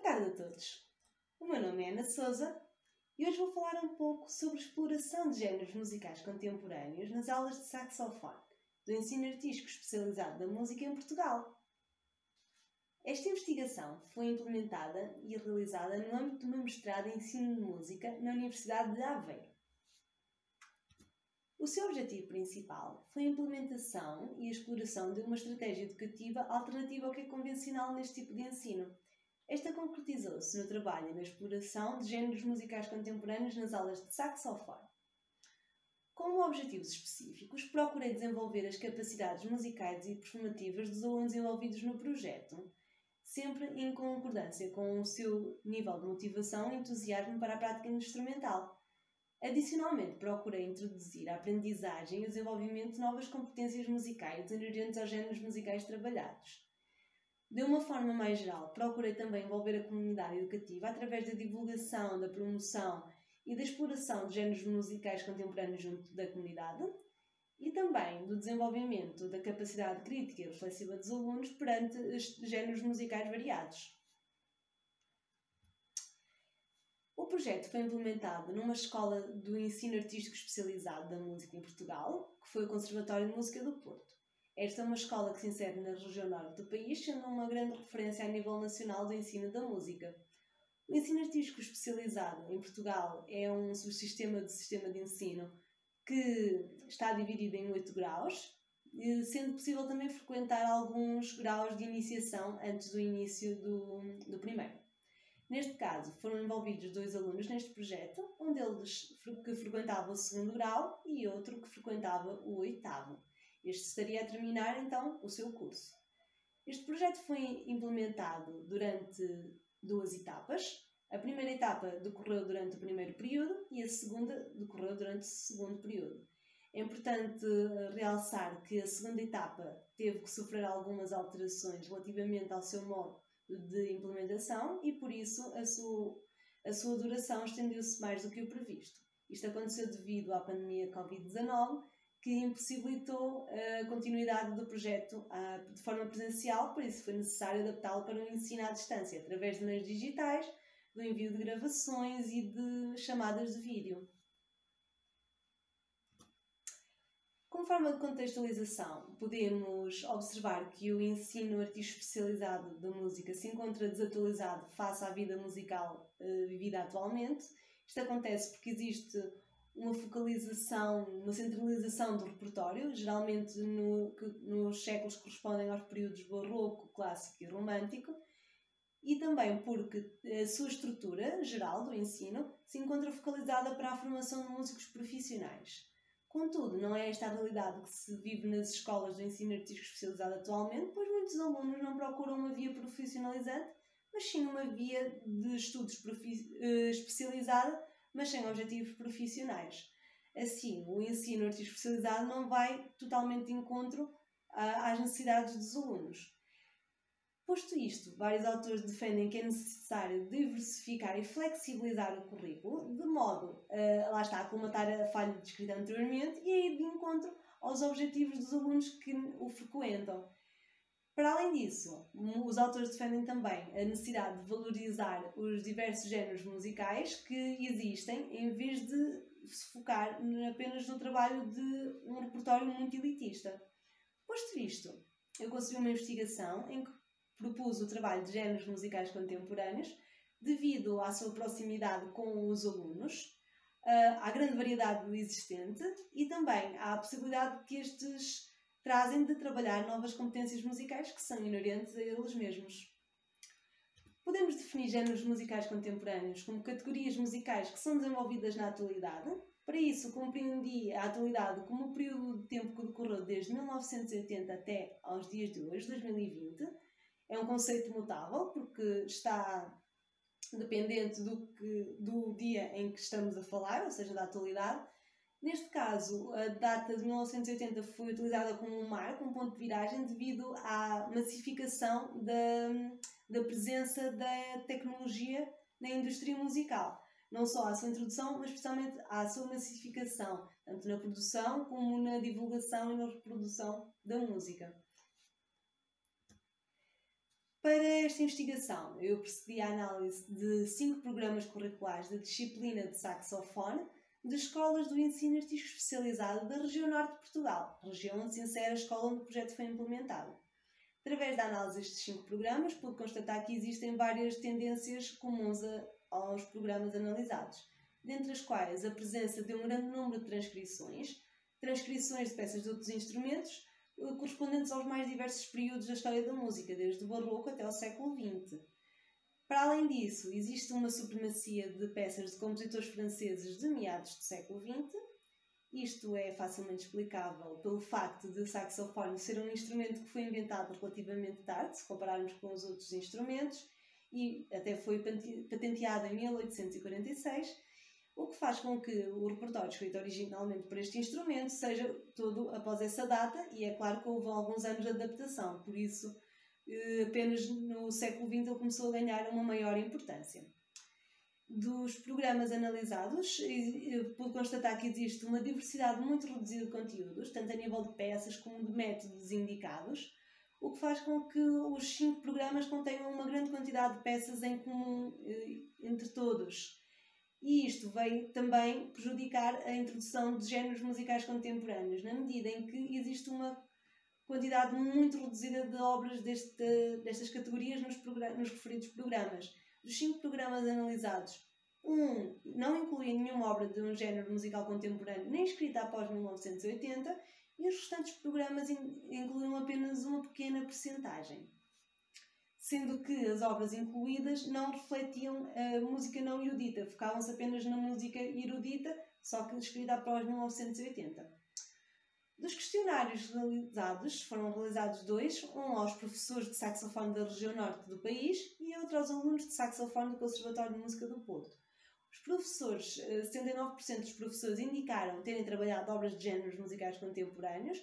Boa tarde a todos. O meu nome é Ana Sousa e hoje vou falar um pouco sobre a exploração de géneros musicais contemporâneos nas aulas de saxofone do ensino artístico especializado da música em Portugal. Esta investigação foi implementada e realizada no âmbito do meu mestrado em ensino de música na Universidade de Aveiro. O seu objetivo principal foi a implementação e a exploração de uma estratégia educativa alternativa ao que é convencional neste tipo de ensino. Esta concretizou-se no trabalho e na exploração de géneros musicais contemporâneos nas aulas de saxofone. Com objetivos específicos, procurei desenvolver as capacidades musicais e performativas dos alunos envolvidos no projeto, sempre em concordância com o seu nível de motivação e entusiasmo para a prática instrumental. Adicionalmente, procurei introduzir a aprendizagem e o desenvolvimento de novas competências musicais inerentes aos géneros musicais trabalhados. De uma forma mais geral, procurei também envolver a comunidade educativa através da divulgação, da promoção e da exploração de géneros musicais contemporâneos junto da comunidade e também do desenvolvimento da capacidade crítica e reflexiva dos alunos perante géneros musicais variados. O projeto foi implementado numa escola do ensino artístico especializado da música em Portugal, que foi o Conservatório de Música do Porto. Esta é uma escola que se insere na região norte do país, sendo uma grande referência a nível nacional do ensino da música. O ensino artístico especializado em Portugal é um subsistema do sistema de ensino que está dividido em 8 graus, sendo possível também frequentar alguns graus de iniciação antes do início do primeiro. Neste caso, foram envolvidos 2 alunos neste projeto, um deles que frequentava o 2º grau e outro que frequentava o 8º. Este estaria a terminar, então, o seu curso. Este projeto foi implementado durante 2 etapas. A primeira etapa decorreu durante o primeiro período e a segunda decorreu durante o segundo período. É importante realçar que a segunda etapa teve que sofrer algumas alterações relativamente ao seu modo de implementação e, por isso, a sua duração estendeu-se mais do que o previsto. Isto aconteceu devido à pandemia Covid-19, que impossibilitou a continuidade do projeto de forma presencial, por isso foi necessário adaptá-lo para o ensino à distância, através de meios digitais, do envio de gravações e de chamadas de vídeo. Como forma de contextualização, podemos observar que o ensino artístico especializado da música se encontra desatualizado face à vida musical vivida atualmente. Isto acontece porque existe uma focalização, uma centralização do repertório, geralmente nos séculos que correspondem aos períodos barroco, clássico e romântico, e também porque a sua estrutura geral do ensino se encontra focalizada para a formação de músicos profissionais. Contudo, não é esta a realidade que se vive nas escolas do ensino artístico especializado atualmente, pois muitos alunos não procuram uma via profissionalizante, mas sim uma via de estudos especializada, mas sem objetivos profissionais. Assim, o ensino artístico especializado não vai totalmente de encontro às necessidades dos alunos. Posto isto, vários autores defendem que é necessário diversificar e flexibilizar o currículo, de modo lá está, a colmatar a falha descrita anteriormente e a ir de encontro aos objetivos dos alunos que o frequentam. Para além disso, os autores defendem também a necessidade de valorizar os diversos géneros musicais que existem, em vez de se focar apenas no trabalho de um repertório muito elitista. Posto isto, eu concebi uma investigação em que propus o trabalho de géneros musicais contemporâneos devido à sua proximidade com os alunos, à grande variedade existente e também à possibilidade que estes trazem de trabalhar novas competências musicais que são inerentes a eles mesmos. Podemos definir géneros musicais contemporâneos como categorias musicais que são desenvolvidas na atualidade. Para isso, compreendi a atualidade como o período de tempo que decorreu desde 1980 até aos dias de hoje, 2020. É um conceito mutável, porque está dependente do dia em que estamos a falar, ou seja, da atualidade. Neste caso, a data de 1980 foi utilizada como um marco, um ponto de viragem, devido à massificação da presença da tecnologia na indústria musical. Não só à sua introdução, mas especialmente à sua massificação, tanto na produção como na divulgação e na reprodução da música. Para esta investigação, eu procedi à análise de 5 programas curriculares da disciplina de saxofone de escolas do ensino artístico especializado da região norte de Portugal, região onde se insere a escola onde o projeto foi implementado. Através da análise destes 5 programas, pude constatar que existem várias tendências comuns aos programas analisados, dentre as quais a presença de um grande número de transcrições de peças de outros instrumentos, correspondentes aos mais diversos períodos da história da música, desde o Barroco até o século XX. Para além disso, existe uma supremacia de peças de compositores franceses de meados do século XX. Isto é facilmente explicável pelo facto de o saxofone ser um instrumento que foi inventado relativamente tarde, se compararmos com os outros instrumentos, e até foi patenteado em 1846, o que faz com que o repertório escrito originalmente para este instrumento seja todo após essa data, e é claro que houve alguns anos de adaptação, por isso apenas no século XX ele começou a ganhar uma maior importância. Dos programas analisados, pude constatar que existe uma diversidade muito reduzida de conteúdos, tanto a nível de peças como de métodos indicados, o que faz com que os 5 programas contenham uma grande quantidade de peças em comum entre todos. E isto veio também prejudicar a introdução de géneros musicais contemporâneos, na medida em que existe uma quantidade muito reduzida de obras destas categorias nos referidos programas. Dos 5 programas analisados, não incluía nenhuma obra de um género musical contemporâneo nem escrita após 1980, e os restantes programas incluíam apenas uma pequena percentagem, sendo que as obras incluídas não refletiam a música não erudita, focavam-se apenas na música erudita, só que escrita após 1980. Dos questionários realizados, foram realizados 2, um aos professores de saxofone da região norte do país e outro aos alunos de saxofone do Conservatório de Música do Porto. Os professores, 79% dos professores indicaram terem trabalhado obras de géneros musicais contemporâneos,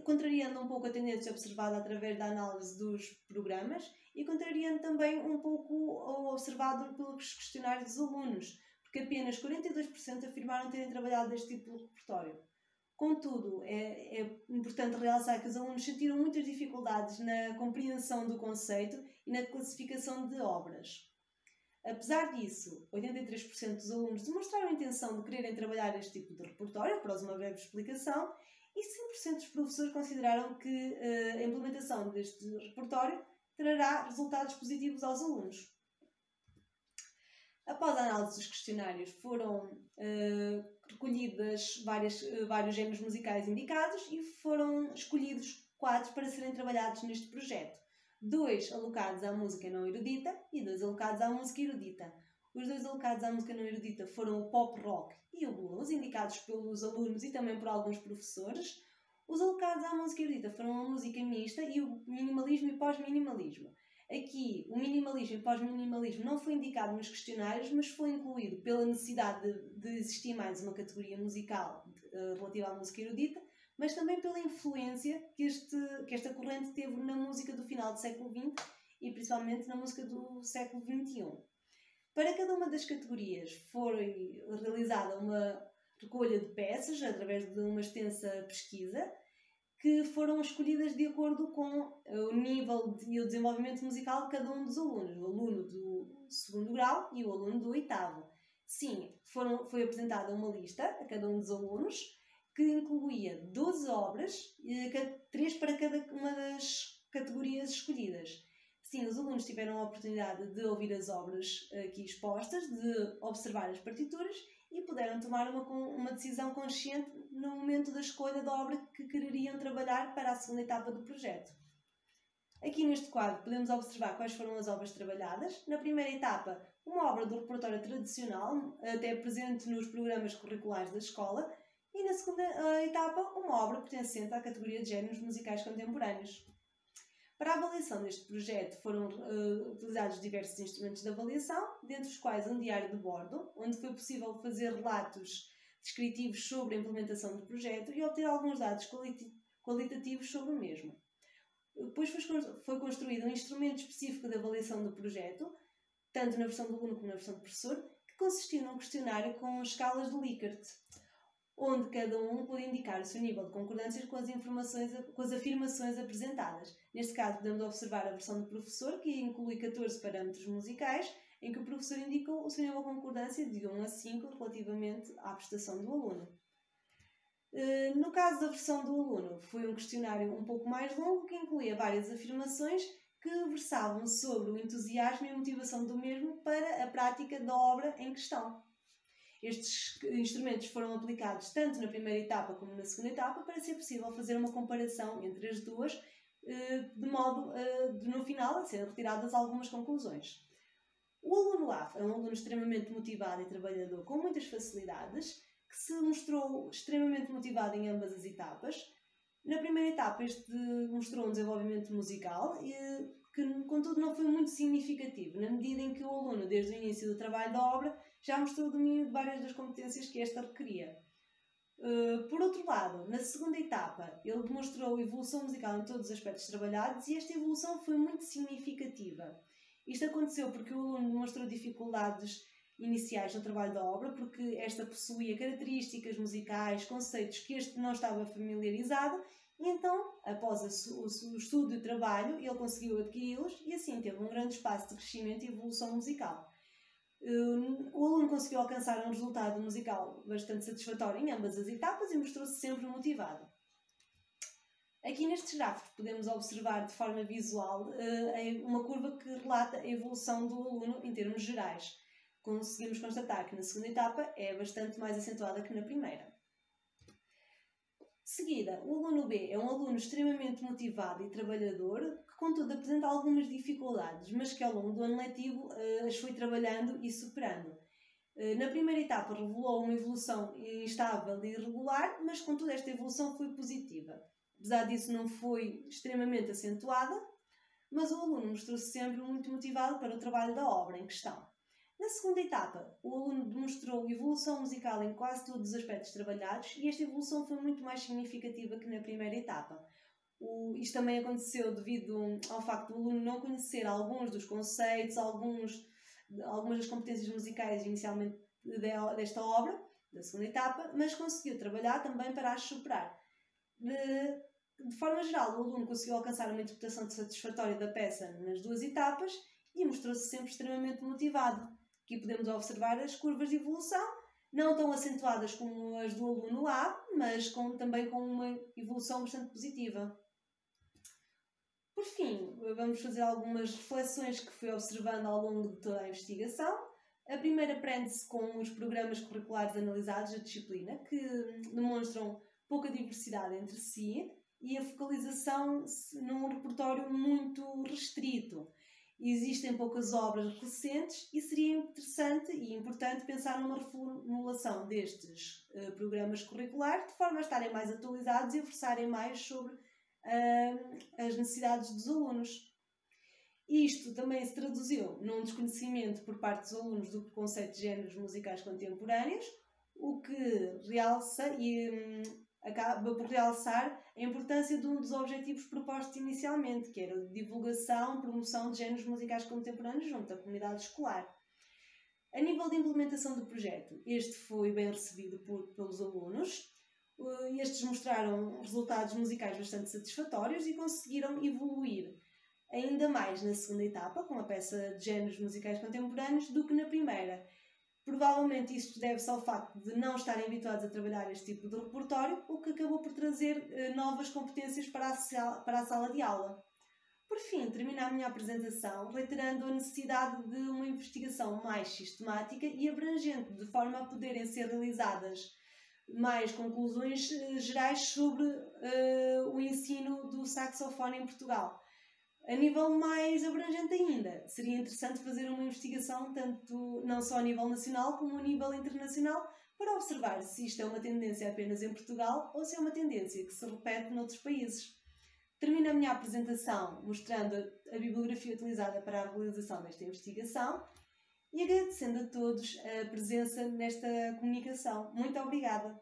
contrariando um pouco a tendência observada através da análise dos programas e contrariando também um pouco o observado pelos questionários dos alunos, porque apenas 42% afirmaram terem trabalhado deste tipo de repertório. Contudo, é importante realçar que os alunos sentiram muitas dificuldades na compreensão do conceito e na classificação de obras. Apesar disso, 83% dos alunos demonstraram a intenção de quererem trabalhar este tipo de repertório, após uma breve explicação, e 100% dos professores consideraram que a implementação deste repertório trará resultados positivos aos alunos. Após a análise dos questionários, foram recolhidas vários géneros musicais indicados e foram escolhidos 4 para serem trabalhados neste projeto. 2 alocados à música não erudita e 2 alocados à música erudita. Os 2 alocados à música não erudita foram o pop rock e o blues, indicados pelos alunos e também por alguns professores. Os alocados à música erudita foram a música mista e o minimalismo e pós-minimalismo. Aqui, o minimalismo e pós-minimalismo não foi indicado nos questionários, mas foi incluído pela necessidade de existir mais uma categoria musical relativa à música erudita, mas também pela influência que esta corrente teve na música do final do século XX e principalmente na música do século XXI. Para cada uma das categorias foi realizada uma recolha de peças através de uma extensa pesquisa, que foram escolhidas de acordo com o nível e o desenvolvimento musical de cada um dos alunos, o aluno do 2º grau e o aluno do 8º. Sim, foi apresentada uma lista a cada um dos alunos, que incluía 12 obras, 3 para cada uma das categorias escolhidas. Sim, os alunos tiveram a oportunidade de ouvir as obras aqui expostas, de observar as partituras e puderam tomar uma decisão consciente no momento da escolha da obra que quereriam trabalhar para a segunda etapa do projeto. Aqui neste quadro podemos observar quais foram as obras trabalhadas. Na primeira etapa, uma obra do repertório tradicional, até presente nos programas curriculares da escola, e na segunda etapa, uma obra pertencente à categoria de géneros musicais contemporâneos. Para a avaliação deste projeto foram utilizados diversos instrumentos de avaliação, dentre os quais um diário de bordo, onde foi possível fazer relatos descritivos sobre a implementação do projeto e obter alguns dados qualitativos sobre o mesmo. Depois foi construído um instrumento específico de avaliação do projeto, tanto na versão do aluno como na versão do professor, que consistia num questionário com escalas de Likert. onde cada um pode indicar o seu nível de concordância com as afirmações apresentadas. Neste caso, podemos observar a versão do professor, que inclui 14 parâmetros musicais, em que o professor indica o seu nível de concordância de 1 a 5 relativamente à prestação do aluno. No caso da versão do aluno, foi um questionário um pouco mais longo, que incluía várias afirmações que versavam sobre o entusiasmo e a motivação do mesmo para a prática da obra em questão. Estes instrumentos foram aplicados tanto na primeira etapa como na segunda etapa para ser possível fazer uma comparação entre as duas, de modo de, no final, a serem retiradas algumas conclusões. O aluno A é um aluno extremamente motivado e trabalhador com muitas facilidades, que se mostrou extremamente motivado em ambas as etapas. Na primeira etapa, este mostrou um desenvolvimento musical, que, contudo, não foi muito significativo, na medida em que o aluno, desde o início do trabalho da obra, já mostrou o domínio de várias das competências que esta requeria. Por outro lado, na segunda etapa, ele demonstrou evolução musical em todos os aspectos trabalhados e esta evolução foi muito significativa. Isto aconteceu porque o aluno demonstrou dificuldades iniciais no trabalho da obra, porque esta possuía características musicais, conceitos que este não estava familiarizado, e então, após o estudo e o trabalho, ele conseguiu adquiri-los e assim teve um grande espaço de crescimento e evolução musical. O aluno conseguiu alcançar um resultado musical bastante satisfatório em ambas as etapas e mostrou-se sempre motivado. Aqui nestes gráficos podemos observar de forma visual uma curva que relata a evolução do aluno em termos gerais. Conseguimos constatar que na segunda etapa é bastante mais acentuada que na primeira. De seguida, o aluno B é um aluno extremamente motivado e trabalhador, que contudo apresenta algumas dificuldades, mas que ao longo do ano letivo as foi trabalhando e superando. Na primeira etapa revelou uma evolução instável e irregular, mas contudo esta evolução foi positiva. Apesar disso não foi extremamente acentuada, mas o aluno mostrou-se sempre muito motivado para o trabalho da obra em questão. Na segunda etapa, o aluno demonstrou evolução musical em quase todos os aspectos trabalhados e esta evolução foi muito mais significativa que na primeira etapa. Isto também aconteceu devido ao facto do aluno não conhecer alguns dos conceitos, algumas das competências musicais inicialmente desta obra, da segunda etapa, mas conseguiu trabalhar também para as superar. De forma geral, o aluno conseguiu alcançar uma interpretação satisfatória da peça nas duas etapas e mostrou-se sempre extremamente motivado. Aqui podemos observar as curvas de evolução, não tão acentuadas como as do aluno A, mas também com uma evolução bastante positiva. Por fim, vamos fazer algumas reflexões que fui observando ao longo de toda a investigação. A primeira prende-se com os programas curriculares analisados da disciplina, que demonstram pouca diversidade entre si e a focalização num repertório muito restrito. Existem poucas obras recentes e seria interessante e importante pensar numa reformulação destes programas curriculares de forma a estarem mais atualizados e a versarem mais sobre as necessidades dos alunos. Isto também se traduziu num desconhecimento por parte dos alunos do conceito de géneros musicais contemporâneos, o que realça e acaba por realçar a importância de um dos objetivos propostos inicialmente, que era a divulgação, promoção de géneros musicais contemporâneos junto à comunidade escolar. A nível de implementação do projeto, este foi bem recebido pelos alunos. Estes mostraram resultados musicais bastante satisfatórios e conseguiram evoluir ainda mais na segunda etapa, com a peça de géneros musicais contemporâneos, do que na primeira. Provavelmente isto deve-se ao facto de não estarem habituados a trabalhar este tipo de repertório, o que acabou por trazer novas competências para a sala de aula. Por fim, termino a minha apresentação reiterando a necessidade de uma investigação mais sistemática e abrangente, de forma a poderem ser realizadas mais conclusões gerais sobre o ensino do saxofone em Portugal. A nível mais abrangente ainda, seria interessante fazer uma investigação tanto não só a nível nacional como a nível internacional para observar se isto é uma tendência apenas em Portugal ou se é uma tendência que se repete noutros países. Termino a minha apresentação mostrando a bibliografia utilizada para a realização desta investigação e agradecendo a todos a presença nesta comunicação. Muito obrigada!